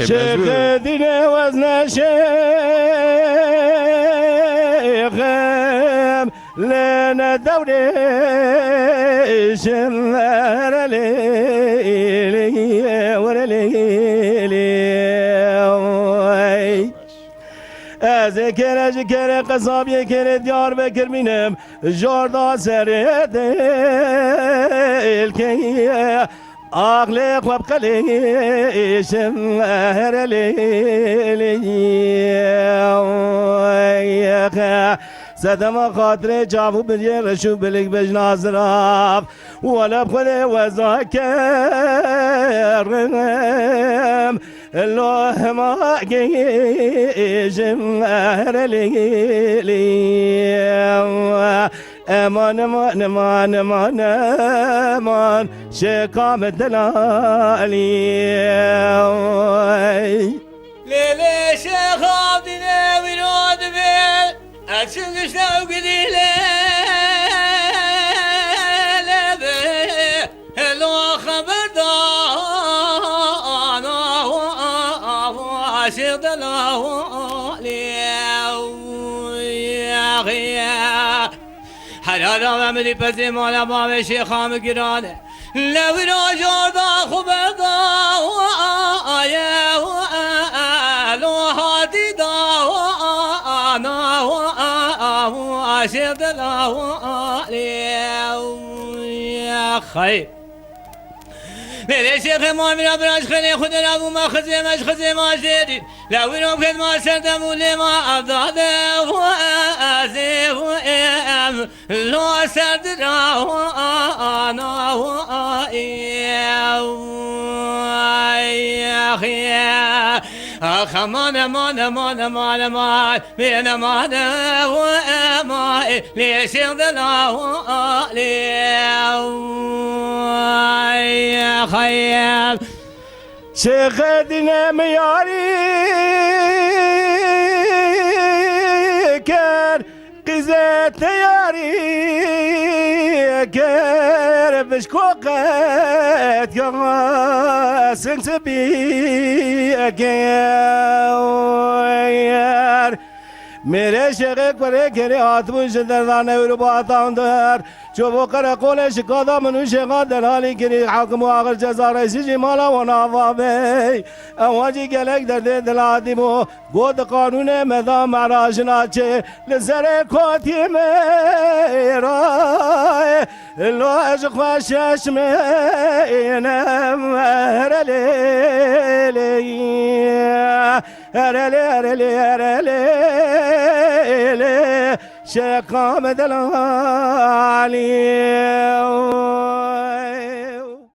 شيخ دين وزن شيخ لنا دوري شمر ليلي ورليلي ذكر قصاب يكر ديار بكر منهم جوردا سرد الكي أغلق وبقلي شمهر لي سدم خاطر جابو بلي رشو بلك بجناز راب ولا بخلي وذاكر الله ما جمهر لي امان امان امان امان امان شكام الدلالي ليلي شيخ عبدنا ورود بيل أتشنقش لو قديلة لبي لو خبر دانا وعاشق دلالي يا خيا حلالا ومدي پسی مالا بام شیخام گرانه لوی را جاردا خبر دا آیه و لو حادی دا آنا و عاشق دلا و یا خیر لیلی شیخ ما میرا براش خیلی خود رو ما خزیمش خزیما شدید لوی رو بخد ما سردم و لیما عبداده و ازی و ام لو سرد را و آنا و یا خیه امان امان امان امان امان بین امان و امان لیشیخ دلا و یا خیال شيخ دين مياري كر قزت ياري كر بشكوكت يا سنسبي كر میره شیخ پره کری آتمون شدردانه و رو با آتاندر چوبو قره قولش کادا منو شیخا دلالی کری حکم و آخر جزا رئیسی مالا و نوابه اواجی گلک درده دلاتی بو گود قانون مدام مراشنا چه لزر کاتی میرای لو عشق و ششمینم هرلی شقام دلالي